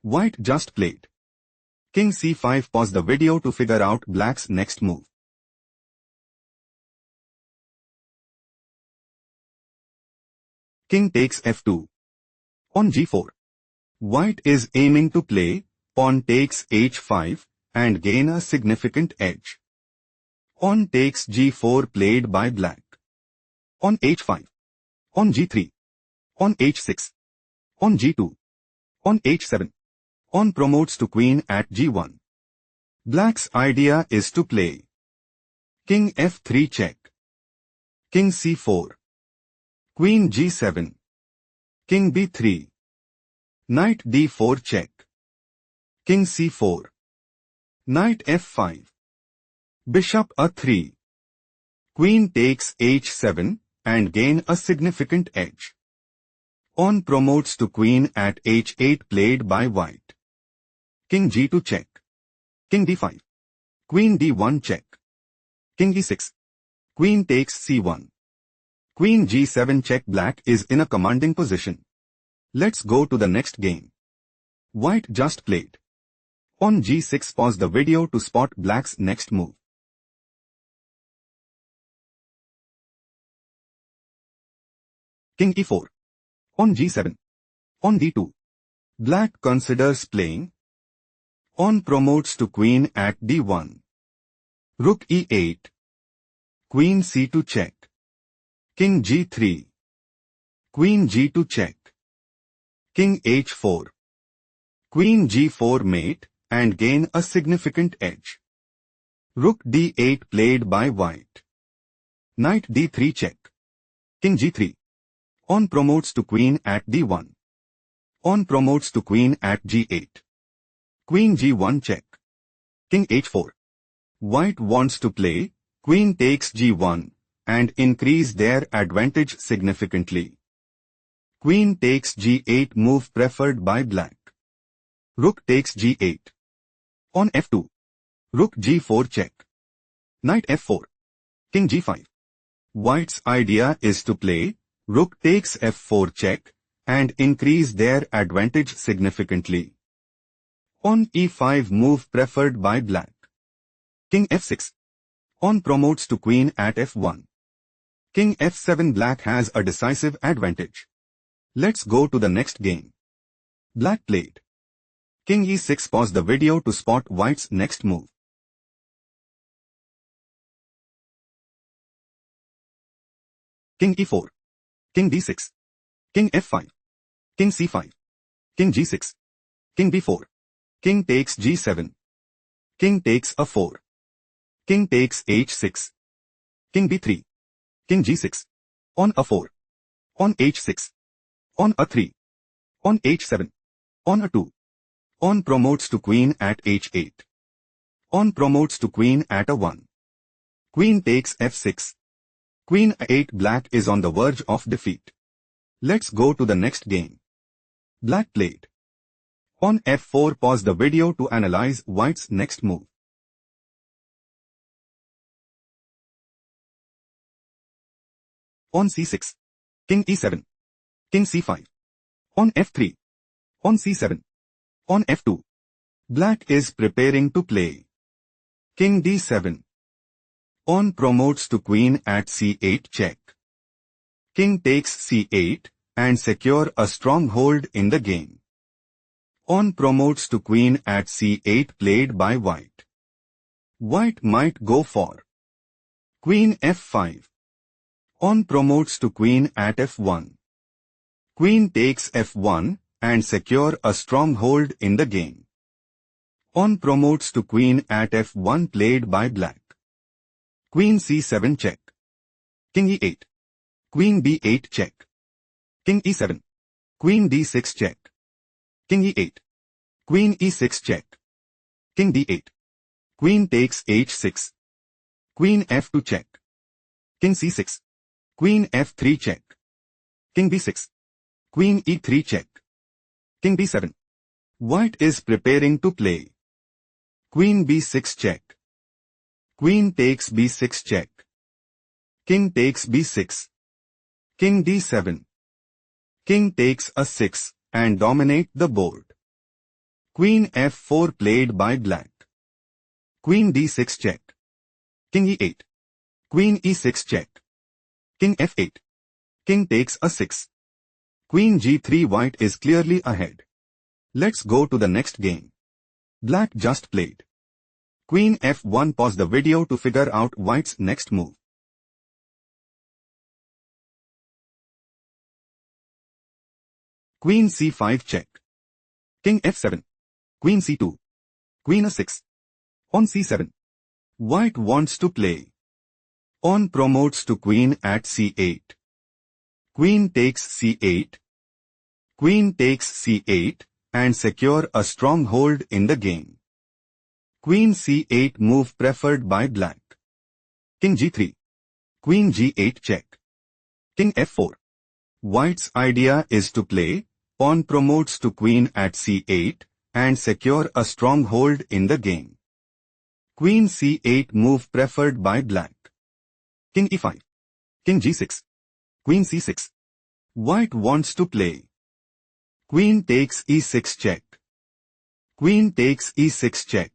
White just played. King c5. Pause the video to figure out black's next move. King takes f2. On g4. White is aiming to play pawn takes h5 and gain a significant edge. On takes g4 played by black. On h5. On g3. On h6. On g2. On h7. On promotes to queen at g1. Black's idea is to play king f3 check. King c4. Queen g7. King b3. Knight d4 check. King c4. Knight f5. Bishop a3. Queen takes h7 and gain a significant edge. On promotes to queen at h8 played by white. King g2 check. King d5. Queen d1 check. King e6. Queen takes c1. Queen g7 check. Black is in a commanding position. Let's go to the next game. White just played. On g6. Pause the video to spot black's next move. King e4. On g7. On d2. Black considers playing. On promotes to queen at d1. Rook e8. Queen c2 check. King g3. Queen g2 check. King h4. Queen g4 mate and gain a significant edge. Rook d8 played by white. Knight d3 check. King g3. On promotes to queen at d1. On promotes to queen at g8. Queen g1 check. King h4. White wants to play queen takes g1 and increase their advantage significantly. Queen takes g8 move preferred by black. Rook takes g8. On f2. Rook g4 check. Knight f4. King g5. White's idea is to play rook takes f4 check and increase their advantage significantly. On e5 move preferred by black. King f6. On promotes to queen at f1. King f7. Black has a decisive advantage. Let's go to the next game. Black played. King e6. Pause the video to spot white's next move. King e4. King d6. King f5. King c5. King g6. King b4. King takes g7. King takes a4. King takes h6. King b3. King g6. On a4. On h6. On a3. On h7. On a2. On promotes to queen at h8. On promotes to queen at a1. Queen takes f6. Queen a8. Black is on the verge of defeat. Let's go to the next game. Black played. On f4. Pause the video to analyze white's next move. On c6. King e7. King c5. On f3. On c7. On f2. Black is preparing to play King d7. On promotes to queen at c8 check. King takes c8 and secure a stronghold in the game. On promotes to queen at c8 played by white. White might go for queen f5. On promotes to queen at f1. Queen takes f1 and secure a stronghold in the game. On promotes to queen at f1 played by black. Queen c7 check. King e8. Queen b8 check. King e7. Queen d6 check. King e8. Queen e6 check. King d8. Queen takes h6. Queen f2 check. King c6. Queen f3 check. King b6. Queen e3 check. King b7. White is preparing to play Queen b6 check. Queen takes b6 check. King takes b6. King d7. King takes a6 and dominate the board. Queen f4 played by black. Queen d6 check. King e8. Queen e6 check. King f8. King takes a 6. Queen g3. White is clearly ahead. Let's go to the next game. Black just played. Queen f1. Pause the video to figure out white's next move. Queen c5 check. King f7. Queen c2. Queen a6. On c7. White wants to play. Pawn promotes to queen at c8. Queen takes c8. Queen takes c8 and secure a stronghold in the game. Queen c8 move preferred by black. King g3. Queen g8 check. King f4. White's idea is to play. Pawn promotes to queen at c8 and secure a stronghold in the game. Queen c8 move preferred by black. King e5. King g6. Queen c6. White wants to play. Queen takes e6 check. Queen takes e6 check.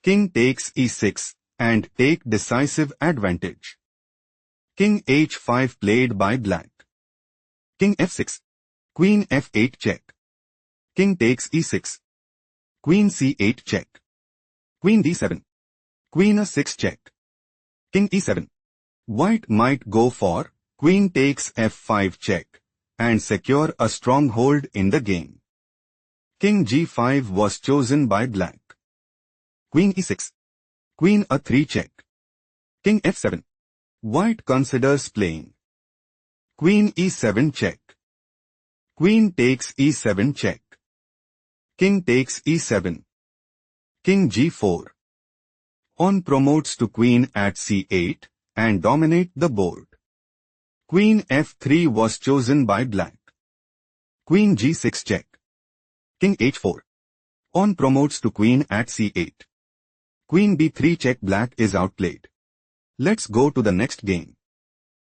King takes e6 and take decisive advantage. King h5 played by black. King f6. Queen f8 check. King takes e6. Queen c8 check. Queen d7. Queen a6 check. King e7. White might go for queen takes f5 check and secure a stronghold in the game. King g5 was chosen by black. Queen e6. Queen a3 check. King f7. White considers playing. Queen e7 check. Queen takes e7 check. King takes e7. King g4. Pawn promotes to queen at c8 and dominate the board. Queen f3 was chosen by black. Queen g6 check. King h4. Pawn promotes to queen at c8. Queen b3 check. Black is outplayed. Let's go to the next game.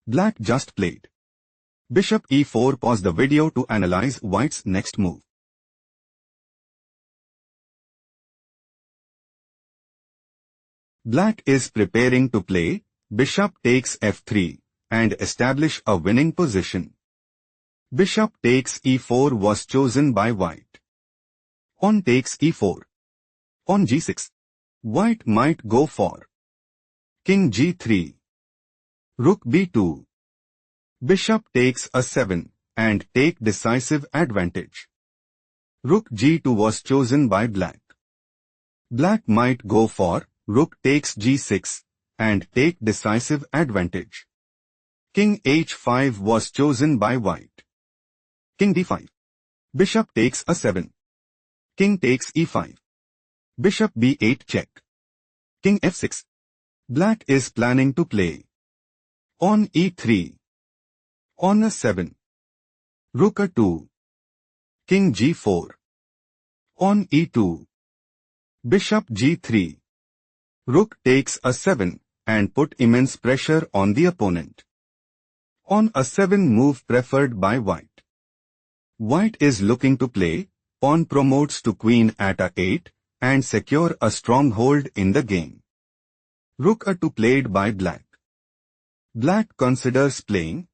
Black just played. Bishop e4. Pause the video to analyze white's next move. Black is preparing to play. Bishop takes f3 and establish a winning position. Bishop takes e4 was chosen by white. Pawn takes e4. Pawn g6. White might go for king g3. Rook b2. Bishop takes a7 and take decisive advantage. Rook g2 was chosen by black. Black might go for rook takes g6 and take decisive advantage. King h5 was chosen by white. King d5. Bishop takes a7. King takes e5. Bishop b8 check. King f6. Black is planning to play. Pawn e3. Pawn a7. Rook a2. King g4. Pawn e2. Bishop g3. Rook takes a7 and put immense pressure on the opponent. Pawn a7 move preferred by white. White is looking to play. Pawn promotes to queen at a8 and secure a stronghold in the game. Rook a2 played by black. Black considers playing.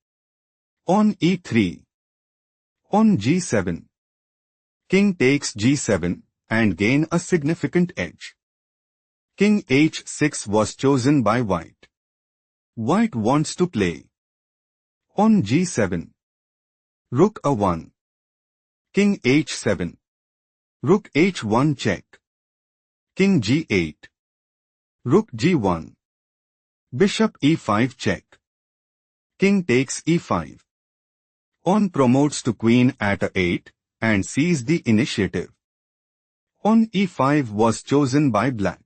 Pawn e3. Pawn g7. King takes g7 and gain a significant edge. King h6 was chosen by white. White wants to play. Pawn g7. Rook a1. King h7. Rook h1 check. King g8. Rook g1. Bishop e5 check. King takes e5. Pawn promotes to queen at a8 and seizes the initiative. Pawn e5 was chosen by black.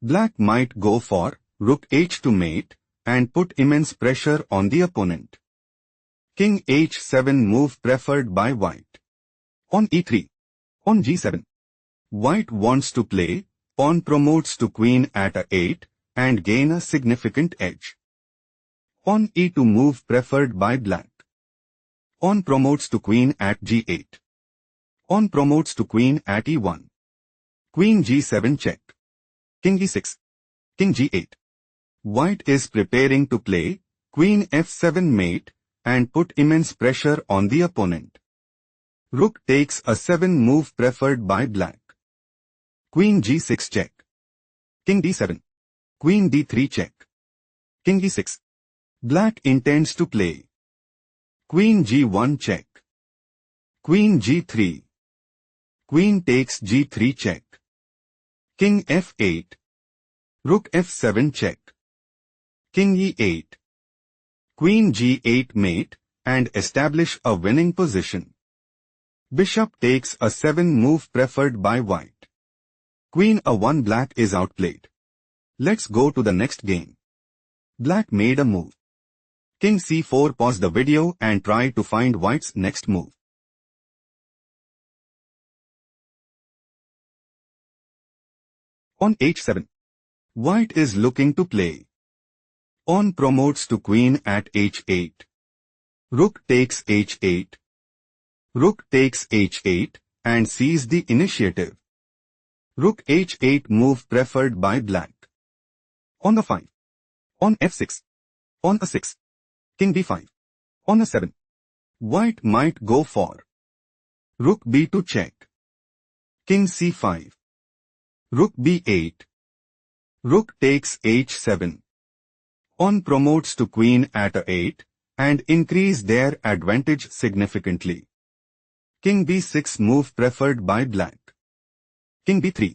Black might go for rook h2 mate and put immense pressure on the opponent. King h7 move preferred by white. Pawn e3. Pawn g7. White wants to play. Pawn promotes to queen at a8 and gain a significant edge. Pawn e2 move preferred by black. Pawn promotes to queen at g8. Pawn promotes to queen at e1. Queen g7 check. King e6. King g8. White is preparing to play queen f7 mate and put immense pressure on the opponent. Rook takes a 7 move preferred by black. Queen g6 check. King d7. Queen d3 check. King e6. Black intends to play queen g1 check. Queen g3. Queen takes g3 check. King f8. Rook f7 check. King e8. Queen g8 mate and establish a winning position. Bishop takes a 7 move preferred by white. Queen a1 black is outplayed. Let's go to the next game. Black made a move. King c4. Pause the video and try to find white's next move. On h7. White is looking to play. Pawn promotes to queen at h8. Rook takes h8. Rook takes h8 and sees the initiative. Rook h8 move preferred by black. On the 5. On f6. On a6. King b5. On a7. White might go for rook b2 check. King c5. Rook b8. Rook takes h7. Pawn promotes to queen at a8 and increase their advantage significantly. King b6 move preferred by black. King b3.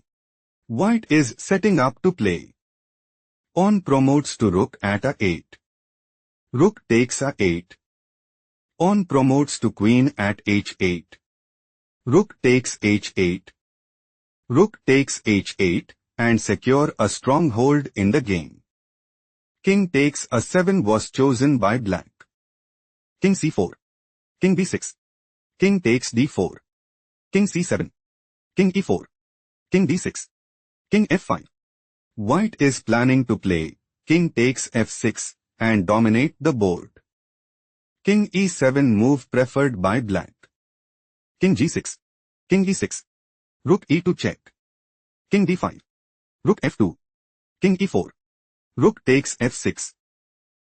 White is setting up to play. Pawn promotes to rook at a8. Rook takes a8. Pawn promotes to queen at h8. Rook takes h8. Rook takes h8 and secure a stronghold in the game. King takes a7 was chosen by black. King c4. King b6. King takes d4. King c7. King e4. King d6. King f5. White is planning to play king takes f6 and dominate the board. King e7 move preferred by black. King g6. King e6. Rook e2 check. King d5. Rook f2. King e4. Rook takes f6.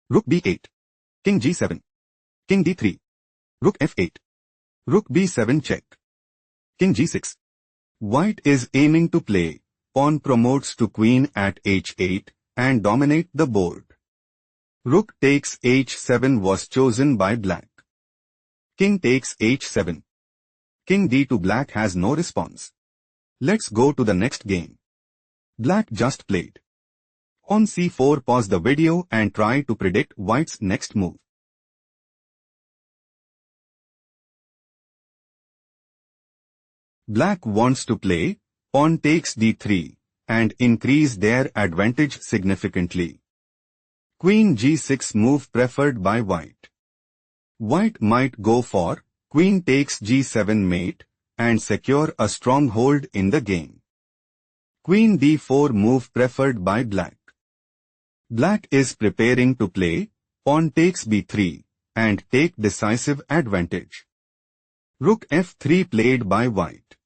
Rook b8. King g7. King d3. Rook f8. Rook b7 check. King g6. White is aiming to play pawn promotes to queen at h8 and dominate the board. Rook takes h7 was chosen by black. King takes h7. King d2 black has no response. Let's go to the next game. Black just played. On c4. Pause the video and try to predict white's next move. Black wants to play pawn takes d3 and increase their advantage significantly. Queen g6 move preferred by white. White might go for queen takes g7 mate and secure a stronghold in the game. Queen d4 move preferred by black. Black is preparing to play pawn takes b3 and take decisive advantage. Rook f3 played by white.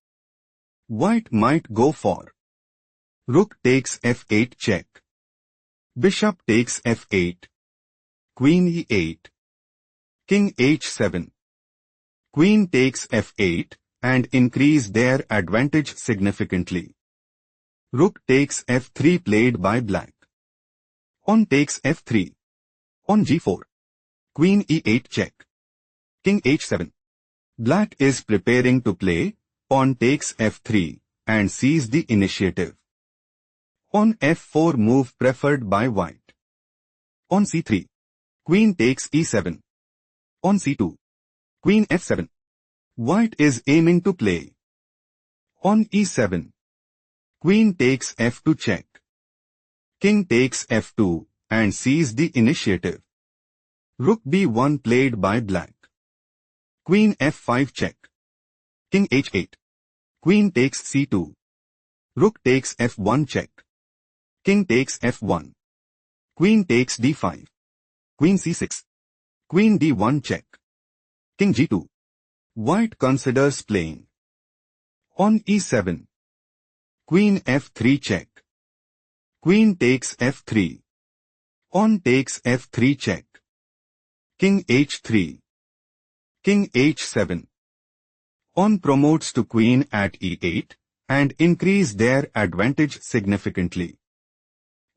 White might go for rook takes f8 check. Bishop takes f8. Queen e8. King h7. Queen takes f8 and increase their advantage significantly. Rook takes f3 played by black. Pawn takes f3. On g4. Queen e8 check. King h7. Black is preparing to play pawn takes f3 and seize the initiative. On f4 move preferred by white. On c3. Queen takes e7. On c2. Queen f7. White is aiming to play. On e7. Queen takes f2 check. King takes f2 and seize the initiative. Rook b1 played by black. Queen f5 check. King h8. Queen takes c2. Rook takes f1 check. King takes f1. Queen takes d5. Queen c6. Queen d1 check. King g2. White considers playing On e7. Queen f3 check. Queen takes f3. On takes f3 check. King h3. King h7. On promotes to queen at e8 and increase their advantage significantly.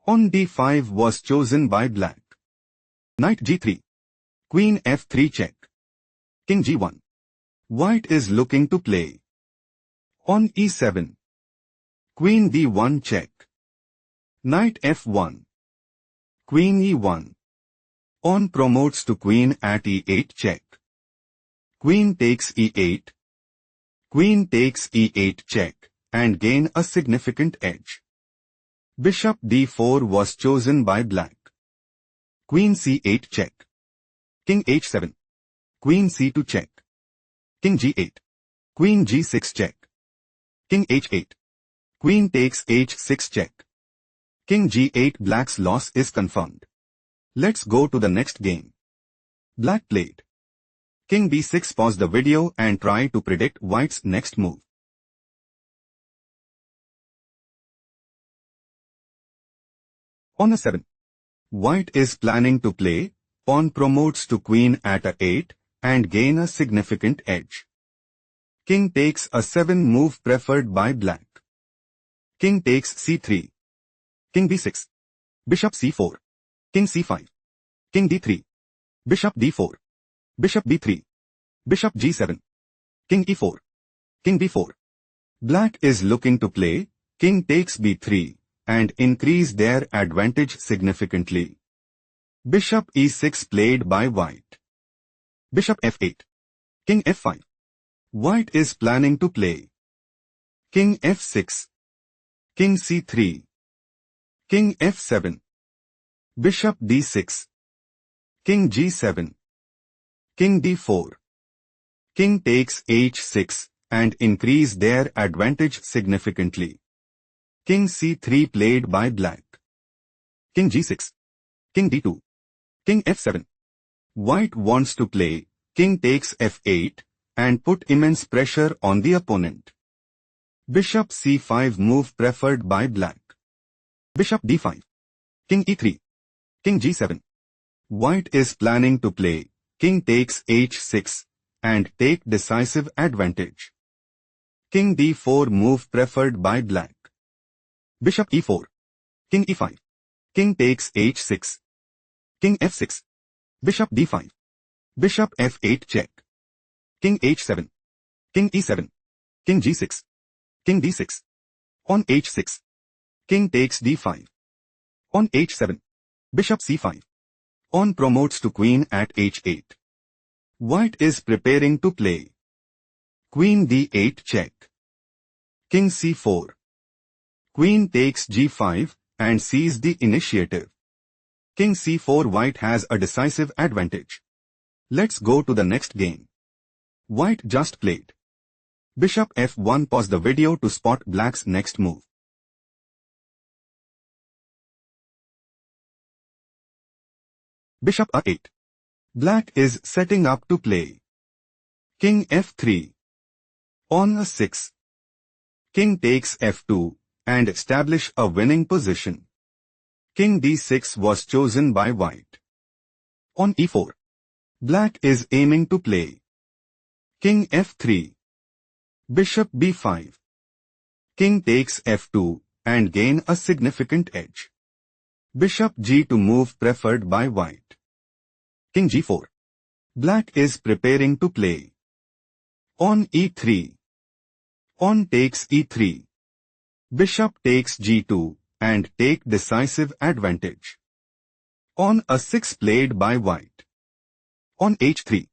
On d5 was chosen by black. Knight g3. Queen f3 check. King g1. White is looking to play. On e7. Queen d1 check. Knight f1. Queen e1. On promotes to queen at e8 check. Queen takes e8. Queen takes e8 check and gain a significant edge. Bishop d4 was chosen by black. Queen c8 check. King h7. Queen c2 check. King g8. Queen g6 check. King h8. Queen takes h6 check. King g8. Black's loss is confirmed. Let's go to the next game. Black played King b6. Pause the video and try to predict white's next move. On a7. White is planning to play pawn promotes to queen at a8 and gain a significant edge. King takes a 7 move preferred by black. King takes c3. King b6. Bishop c4. King c5. King d3. Bishop d4. Bishop b3. Bishop g7. King e4. King b4. Black is looking to play king takes b3 and increase their advantage significantly. Bishop e6 played by white. Bishop f8. King f5. White is planning to play King f6. King c3. King f7. Bishop d6. King g7. King d4. King takes h6 and increase their advantage significantly. King c3 played by black. King g6. King d2. King f7. White wants to play king takes f8 and put immense pressure on the opponent. Bishop c5 move preferred by black. Bishop d5. King e3. King g7. White is planning to play king takes h6 and take decisive advantage. King d4 move preferred by black. Bishop e4. King e5. King takes h6. King f6. Bishop d5. Bishop f8 check. King h7. King e7. King g6. King d6. On h6. King takes d5. On h7. Bishop c5. On promotes to queen at h8. White is preparing to play Queen d8 check. King c4. Queen takes g5 and seizes the initiative. King c4. White has a decisive advantage. Let's go to the next game. White just played Bishop f1. Pause the video to spot black's next move. Bishop a8. Black is setting up to play King f3. On a6. King takes f2 and establish a winning position. King d6 was chosen by white. On e4. Black is aiming to play King f3. Bishop b5. King takes f2 and gain a significant edge. Bishop g2 move preferred by white. King g4. Black is preparing to play on e3. On takes e3. Bishop takes g2 and take decisive advantage. On a6 played by white. On h3.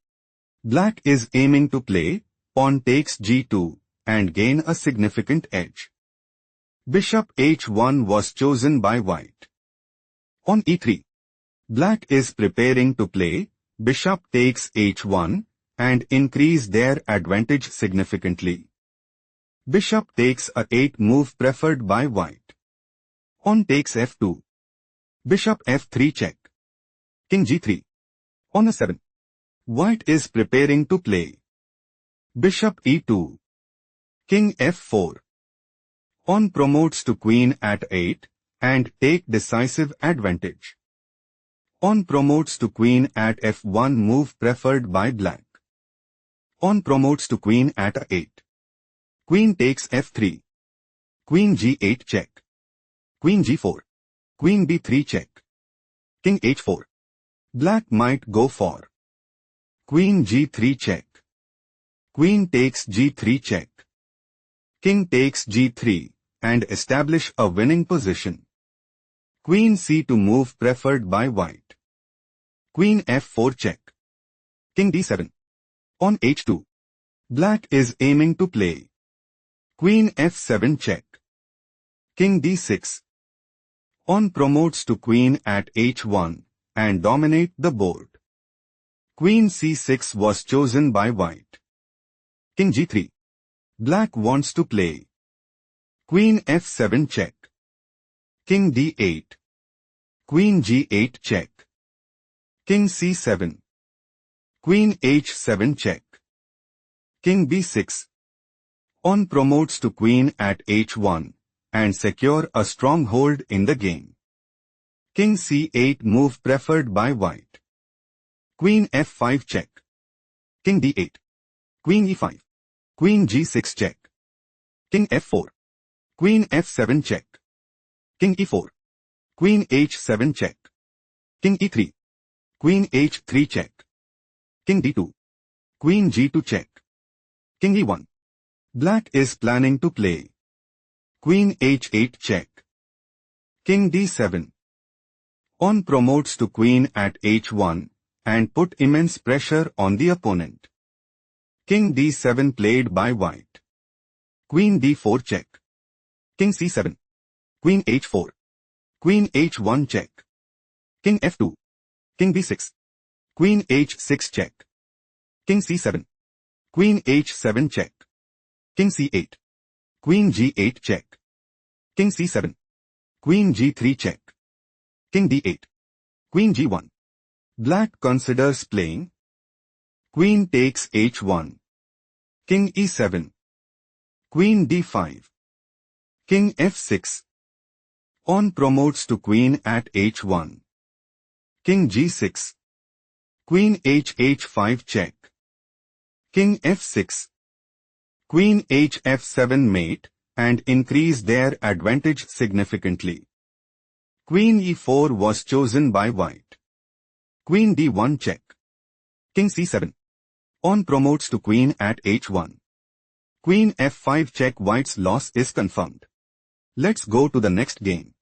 Black is aiming to play pawn takes g2 and gain a significant edge. Bishop h1 was chosen by white. On e3. Black is preparing to play bishop takes h1 and increase their advantage significantly. Bishop takes a 8 move preferred by white. On takes f2. Bishop f3 check. King g3. On a7. White is preparing to play Bishop e2. King f4. Pawn promotes to queen at 8 and take decisive advantage. Pawn promotes to queen at f1, move preferred by black. Pawn promotes to queen at 8. Queen takes f3. Queen g8 check. Queen g4. Queen b3 check. King h4. Black might go for queen g3 check. Queen takes g3 check. King takes g3 and establish a winning position. Queen c2, move preferred by white. Queen f4 check. King d7. Pawn h2. Black is aiming to play queen f7 check. King d6. Pawn promotes to queen at h1 and dominate the board. Queen c6 was chosen by white. King g3. Black wants to play queen f7 check. King d8. Queen g8 check. King c7. Queen h7 check. King b6. Pawn promotes to queen at h1 and secure a stronghold in the game. King c8, move preferred by white. Queen f5 check. King d8. Queen e5. Queen g6 check. King f4. Queen f7 check. King e4. Queen h7 check. King e3. Queen h3 check. King d2. Queen g2 check. King e1. Black is planning to play queen h8 check. King d7. Pawn promotes to queen at h1 and put immense pressure on the opponent. King d7 played by white. Queen d4 check. King c7. Queen h4. Queen h1 check. King f2. King b6. Queen h6 check. King c7. Queen h7 check. King c8. Queen g8 check. King c7. Queen g3 check. King d8. Queen g1. Black considers playing queen takes h1. King e7. Queen d5. King f6. Pawn promotes to queen at h1. King g6. Queen h5 check. King f6. Queen hf7 mate and increase their advantage significantly. Queen e4 was chosen by white. Queen d1 check. King c7. Pawn promotes to queen at h1. Queen f5 check. White's loss is confirmed. Let's go to the next game.